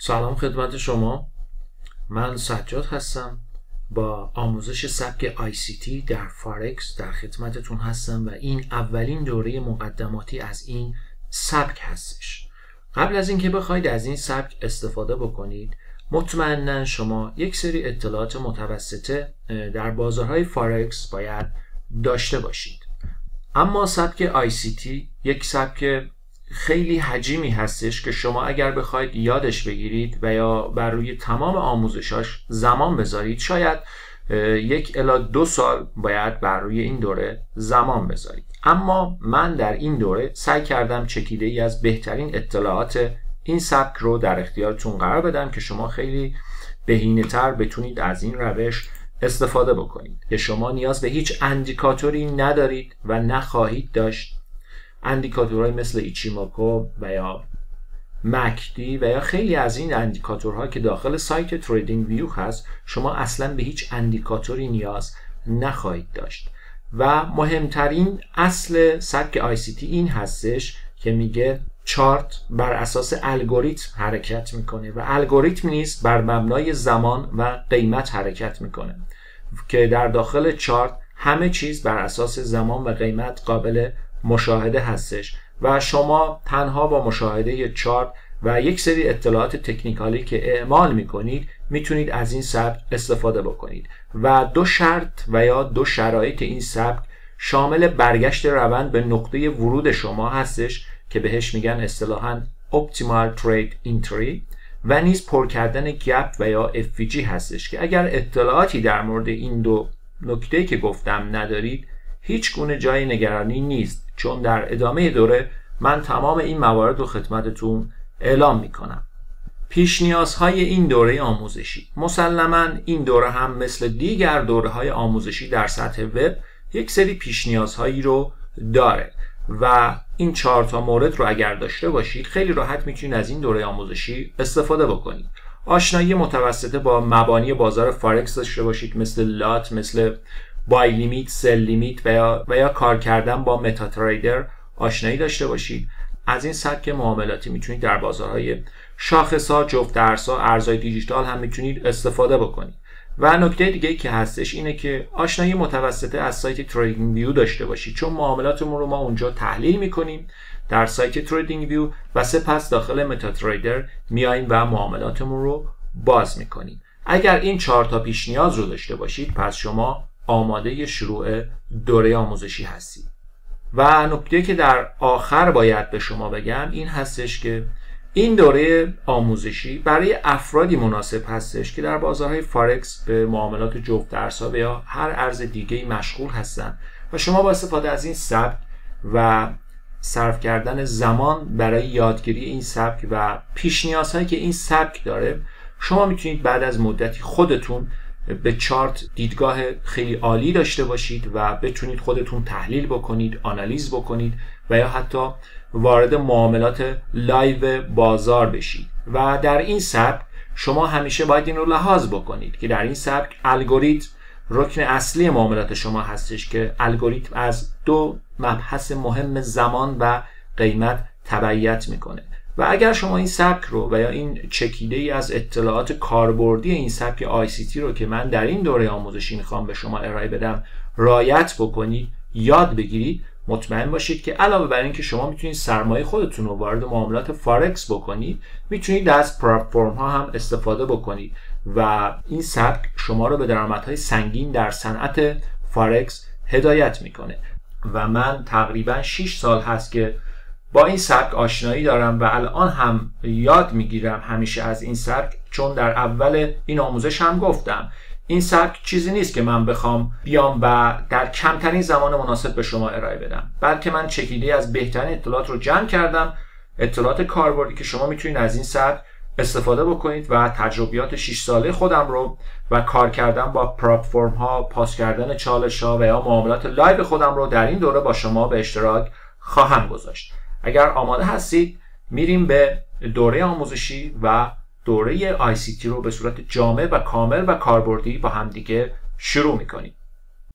سلام خدمت شما. من سجاد هستم. با آموزش سبک ICT در فارکس در خدمتتون هستم و این اولین دوره مقدماتی از این سبک هستش. قبل از اینکه بخواید از این سبک استفاده بکنید، مطمئناً شما یک سری اطلاعات متوسطه در بازارهای فارکس باید داشته باشید. اما سبک ICT یک سبک خیلی حجیمی هستش که شما اگر بخواید یادش بگیرید و یا بر روی تمام آموزشاش زمان بذارید، شاید 1 الی 2 سال باید بر روی این دوره زمان بذارید. اما من در این دوره سعی کردم چکیده ای از بهترین اطلاعات این سبک رو در اختیارتون قرار بدم که شما خیلی بهینه‌تر بتونید از این روش استفاده بکنید که شما نیاز به هیچ اندیکاتوری ندارید و نخواهید داشت. اندیکاتورهای مثل ایچیموکو و یا مکدی و یا خیلی از این اندیکاتورها که داخل سایت تریدینگ ویو هست، شما اصلا به هیچ اندیکاتوری نیاز نخواهید داشت. و مهمترین اصل سبک ICT این هستش که میگه چارت بر اساس الگوریتم حرکت میکنه و الگوریتم نیز بر مبنای زمان و قیمت حرکت میکنه که در داخل چارت همه چیز بر اساس زمان و قیمت قابل مشاهده هستش و شما تنها با مشاهده چارت و یک سری اطلاعات تکنیکالی که اعمال میکنید میتونید از این سبک استفاده بکنید. و 2 شرط و یا 2 شرایط این سبک شامل برگشت روند به نقطه ورود شما هستش که بهش میگن اصطلاحاً Optimal Trade Entry و نیز پر کردن گپ و یا FVG هستش که اگر اطلاعاتی در مورد این 2 نکته که گفتم ندارید، هیچ گونه جای نگرانی نیست، چون در ادامه دوره من تمام این موارد رو خدمتتون اعلام میکنم. پیش نیازهای این دوره آموزشی: مسلماً این دوره هم مثل دیگر دوره‌های آموزشی در سطح وب یک سری پیش نیازهایی رو داره و این 4 تا مورد رو اگر داشته باشید خیلی راحت میتونید از این دوره آموزشی استفاده بکنید. آشنایی متوسطه با مبانی بازار فارکس داشته باشید، مثل لات، مثل بای لیمیت، سل لیمیت و یا کار کردن با متا تریدر آشنایی داشته باشید. از این سبک معاملاتی میتونید در بازارهای شاخص‌ها، جفت ارزها، ارزهای دیجیتال هم میتونید استفاده بکنید. و نکته دیگه که هستش اینه که آشنایی متوسطه از سایت تریدینگ ویو داشته باشید، چون معاملاتمون رو ما اونجا تحلیل میکنیم در سایت تریدینگ ویو و سپس داخل متا تریدر میاییم و معاملاتمون رو باز میکنیم. اگر این 4 تا پیش نیاز رو داشته باشید، پس شما آماده شروع دوره آموزشی هستید. و نکته که در آخر باید به شما بگم این هستش که این دوره آموزشی برای افرادی مناسب هستش که در بازارهای فارکس به معاملات جفت ارزها یا هر ارز دیگه‌ای مشغول هستن و شما با استفاده از این سبک و صرف کردن زمان برای یادگیری این سبک و پیش نیازهایی که این سبک داره، شما میتونید بعد از مدتی خودتون به چارت دیدگاه خیلی عالی داشته باشید و بتونید خودتون تحلیل بکنید، آنالیز بکنید و یا حتی وارد معاملات لایو بازار بشید. و در این سبک شما همیشه باید این رو لحاظ بکنید که در این سبک الگوریتم رکن اصلی معاملات شما هستش که الگوریتم از 2 مبحث مهم زمان و قیمت تبعیت میکنه و اگر شما این سبک رو و یا این چکیده ای از اطلاعات کاربردی این سبک ICT رو که من در این دوره آموزشی میخوام به شما ارائه بدم رعایت بکنید، یاد بگیرید، مطمئن باشید که علاوه بر این که شما میتونید سرمایه خودتون رو وارد معاملات فارکس بکنید، میتونید از پلتفرم ها هم استفاده بکنید و این سبک شما رو به درآمدهای سنگین در صنعت فارکس هدایت میکنه. و من تقریبا 6 سال هست که با این سبک آشنایی دارم و الان هم یاد میگیرم همیشه از این سبک، چون در اول این آموزش هم گفتم این سبک چیزی نیست که من بخوام بیام و در کمترین زمان مناسب به شما ارائه بدم، بلکه من چکیده از بهترین اطلاعات رو جمع کردم، اطلاعات کاربردی که شما میتونید از این سبک استفاده بکنید و تجربیات 6 ساله خودم رو و کار کردن با پلتفرم ها، پاس کردن چالش ها و یا معاملات لایو خودم رو در این دوره با شما به اشتراک خواهم گذاشت. اگر آماده هستید میریم به دوره آموزشی و دوره ICT رو به صورت جامع و کامل و کاربردی با همدیگه شروع میکنیم.